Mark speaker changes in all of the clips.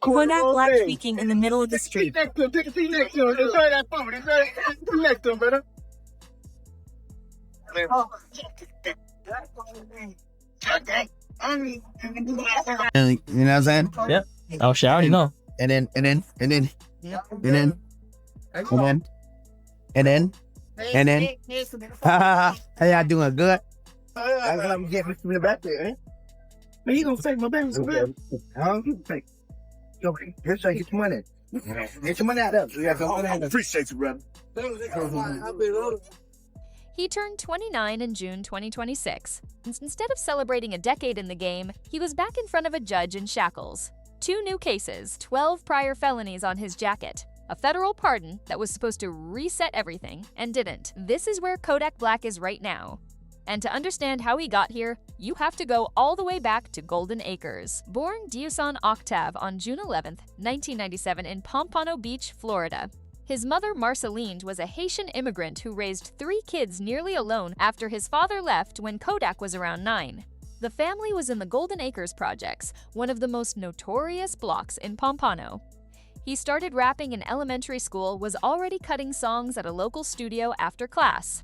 Speaker 1: Kodak Black speaking in the middle of the street.
Speaker 2: Next to him, take a seat next to him. Enjoy that phone. Enjoy it. Next to him, brother.
Speaker 3: You know what I'm saying?
Speaker 4: Yep. Oh shit, I already know.
Speaker 3: And then, how y'all doing? Good?
Speaker 2: I'm getting from the back there, eh? Man, he gonna take my baby some good. How you take? Yo, here's how you get your money. Get your money out there. So you got some money. Appreciate you, brother.
Speaker 5: He turned 29 in June 2026. Instead of celebrating a decade in the game, he was back in front of a judge in shackles. 2 new cases, 12 prior felonies on his jacket, a federal pardon that was supposed to reset everything and didn't. This is where Kodak Black is right now. And to understand how he got here, you have to go all the way back to Golden Acres. Born Diuson Octave on June 11, 1997 in Pompano Beach, Florida. His mother, Marceline, was a Haitian immigrant who raised 3 kids nearly alone after his father left when Kodak was around 9. The family was in the Golden Acres projects, one of the most notorious blocks in Pompano. He started rapping in elementary school, was already cutting songs at a local studio after class.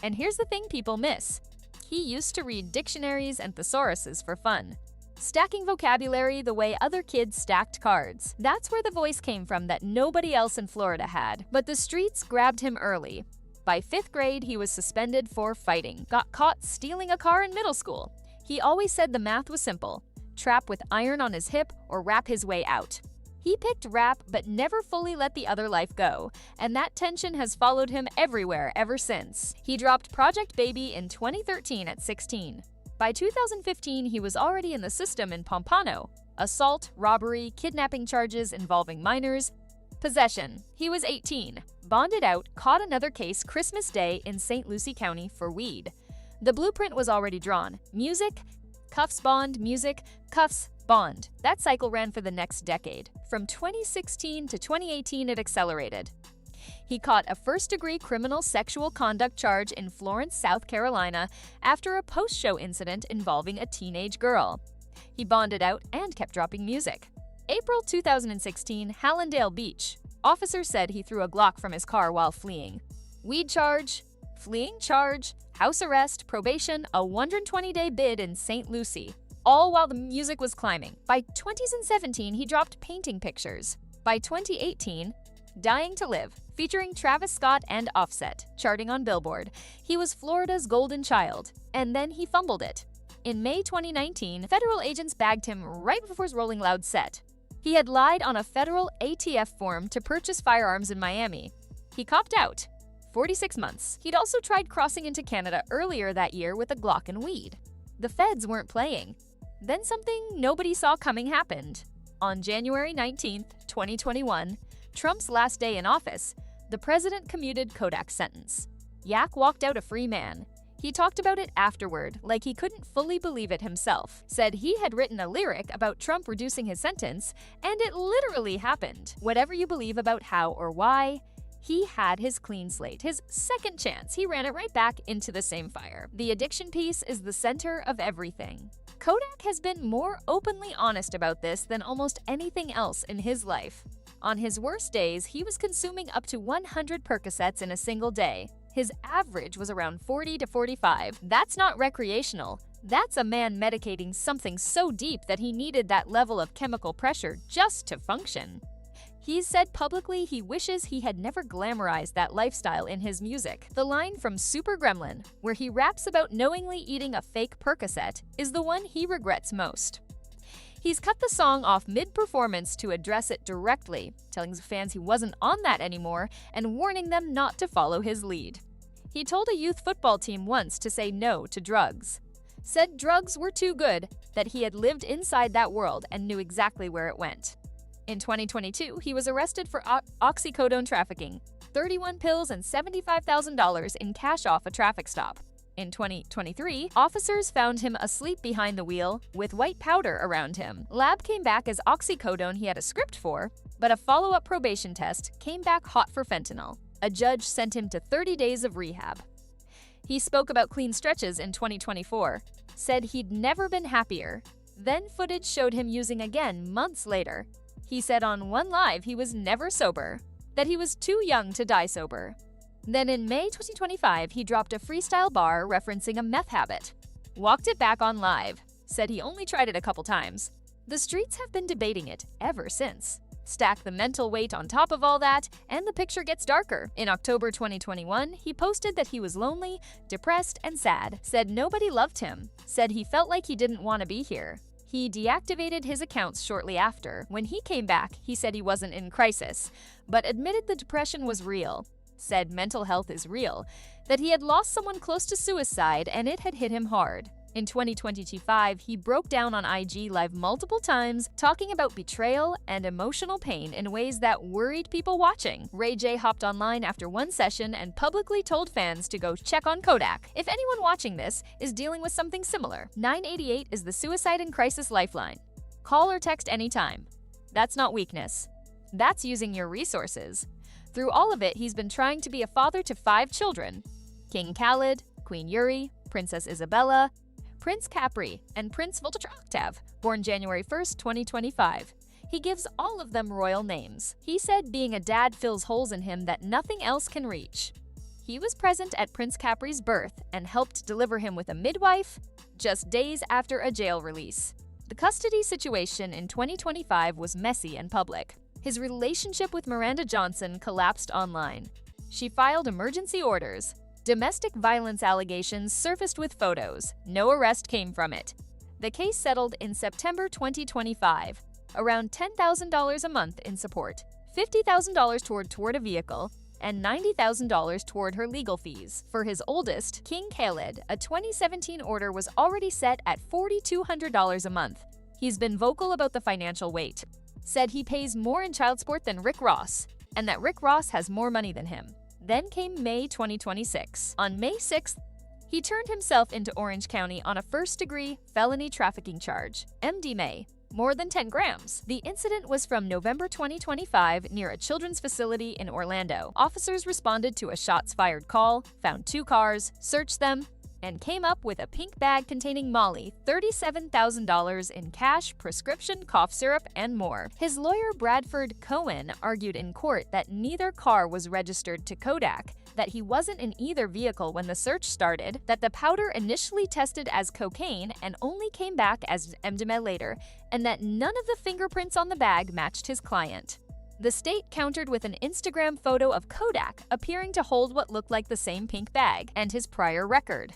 Speaker 5: And here's the thing people miss. He used to read dictionaries and thesauruses for fun, stacking vocabulary the way other kids stacked cards. That's where the voice came from that nobody else in Florida had. But the streets grabbed him early. By 5th grade, he was suspended for fighting, got caught stealing a car in middle school. He always said the math was simple: trap with iron on his hip or rap his way out. He picked rap but never fully let the other life go, and that tension has followed him everywhere ever since. He dropped Project Baby in 2013 at 16. By 2015, he was already in the system in Pompano. Assault, robbery, kidnapping charges involving minors. Possession. He was 18. Bonded out, caught another case Christmas Day in St. Lucie County for weed. The blueprint was already drawn. Music, cuffs, bond, music, cuffs, bond. That cycle ran for the next decade. From 2016 to 2018, it accelerated. He caught a first-degree criminal sexual conduct charge in Florence, South Carolina, after a post-show incident involving a teenage girl. He bonded out and kept dropping music. April 2016, Hallandale Beach. Officers said he threw a Glock from his car while fleeing. Weed charge, fleeing charge, house arrest, probation, a 120-day bid in St. Lucie. All while the music was climbing. By 2017, he dropped Painting Pictures. By 2018, Dying to Live, featuring Travis Scott and Offset, charting on Billboard. He was Florida's golden child, and then he fumbled it. In May 2019, federal agents bagged him right before his Rolling Loud set. He had lied on a federal ATF form to purchase firearms in Miami. He copped out. 46 months. He'd also tried crossing into Canada earlier that year with a Glock and weed. The feds weren't playing. Then something nobody saw coming happened. On January 19, 2021, Trump's last day in office, the president commuted Kodak's sentence. Yak walked out a free man. He talked about it afterward, like he couldn't fully believe it himself. Said he had written a lyric about Trump reducing his sentence, and it literally happened. Whatever you believe about how or why, he had his clean slate, his second chance. He ran it right back into the same fire. The addiction piece is the center of everything. Kodak has been more openly honest about this than almost anything else in his life. On his worst days, he was consuming up to 100 Percocets in a single day. His average was around 40 to 45. That's not recreational. That's a man medicating something so deep that he needed that level of chemical pressure just to function. He's said publicly he wishes he had never glamorized that lifestyle in his music. The line from Super Gremlin, where he raps about knowingly eating a fake Percocet, is the one he regrets most. He's cut the song off mid-performance to address it directly, telling his fans he wasn't on that anymore and warning them not to follow his lead. He told a youth football team once to say no to drugs. Said drugs were too good, that he had lived inside that world and knew exactly where it went. In 2022, he was arrested for oxycodone trafficking, 31 pills and $75,000 in cash off a traffic stop. In 2023, officers found him asleep behind the wheel with white powder around him. Lab came back as oxycodone he had a script for, but a follow-up probation test came back hot for fentanyl. A judge sent him to 30 days of rehab. He spoke about clean stretches in 2024, said he'd never been happier. Then footage showed him using again months later. He said on one live he was never sober, that he was too young to die sober. Then in May 2025, he dropped a freestyle bar referencing a meth habit. Walked it back on live, said he only tried it a couple times. The streets have been debating it ever since. Stack the mental weight on top of all that, and the picture gets darker. In October 2021, he posted that he was lonely, depressed, and sad, said nobody loved him, said he felt like he didn't want to be here. He deactivated his accounts shortly after. When he came back, he said he wasn't in crisis, but admitted the depression was real, said mental health is real, that he had lost someone close to suicide and it had hit him hard. In 2025, he broke down on IG Live multiple times, talking about betrayal and emotional pain in ways that worried people watching. Ray J hopped online after one session and publicly told fans to go check on Kodak. If anyone watching this is dealing with something similar, 988 is the Suicide and Crisis Lifeline. Call or text anytime. That's not weakness. That's using your resources. Through all of it, he's been trying to be a father to 5 children: King Khaled, Queen Yuri, Princess Isabella, Prince Capri, and Prince Voltraktav, born January 1st, 2025. He gives all of them royal names. He said being a dad fills holes in him that nothing else can reach. He was present at Prince Capri's birth and helped deliver him with a midwife just days after a jail release. The custody situation in 2025 was messy and public. His relationship with Miranda Johnson collapsed online. She filed emergency orders. Domestic violence allegations surfaced with photos. No arrest came from it. The case settled in September 2025. Around $10,000 a month in support, $50,000 toward a vehicle, and $90,000 toward her legal fees. For his oldest, King Khaled, a 2017 order was already set at $4,200 a month. He's been vocal about the financial weight. Said he pays more in child support than Rick Ross, and that Rick Ross has more money than him. Then came May 2026. On May 6th, he turned himself into Orange County on a first-degree felony trafficking charge, MDMA, more than 10 grams. The incident was from November 2025 near a children's facility in Orlando. Officers responded to a shots-fired call, found 2 cars, searched them, and came up with a pink bag containing Molly, $37,000 in cash, prescription, cough syrup, and more. His lawyer Bradford Cohen argued in court that neither car was registered to Kodak, that he wasn't in either vehicle when the search started, that the powder initially tested as cocaine and only came back as MDMA later, and that none of the fingerprints on the bag matched his client. The state countered with an Instagram photo of Kodak appearing to hold what looked like the same pink bag and his prior record.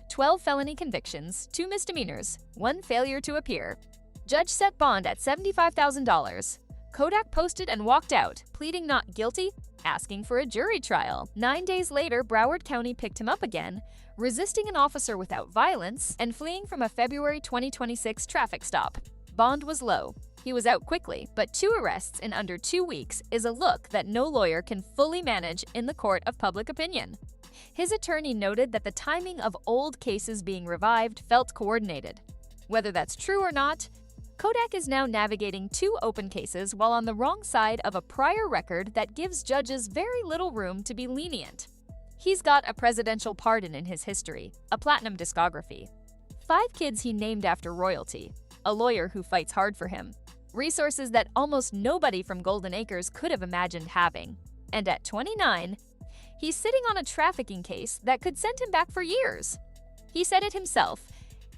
Speaker 5: 12 felony convictions, 2 misdemeanors, 1 failure to appear. Judge set bond at $75,000. Kodak posted and walked out, pleading not guilty, asking for a jury trial. 9 days later, Broward County picked him up again, resisting an officer without violence and fleeing from a February 2026 traffic stop. Bond was low. He was out quickly, but 2 arrests in under 2 weeks is a look that no lawyer can fully manage in the court of public opinion. His attorney noted that the timing of old cases being revived felt coordinated. Whether that's true or not, Kodak is now navigating 2 open cases while on the wrong side of a prior record that gives judges very little room to be lenient. He's got a presidential pardon in his history, a platinum discography, 5 kids he named after royalty, a lawyer who fights hard for him, resources that almost nobody from Golden Acres could have imagined having. And at 29, he's sitting on a trafficking case that could send him back for years. He said it himself.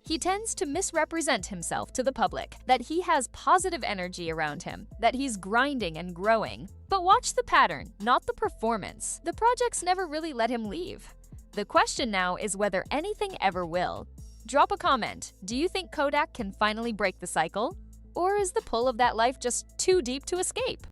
Speaker 5: He tends to misrepresent himself to the public, that he has positive energy around him, that he's grinding and growing. But watch the pattern, not the performance. The projects never really let him leave. The question now is whether anything ever will. Drop a comment. Do you think Kodak can finally break the cycle? Or is the pull of that life just too deep to escape?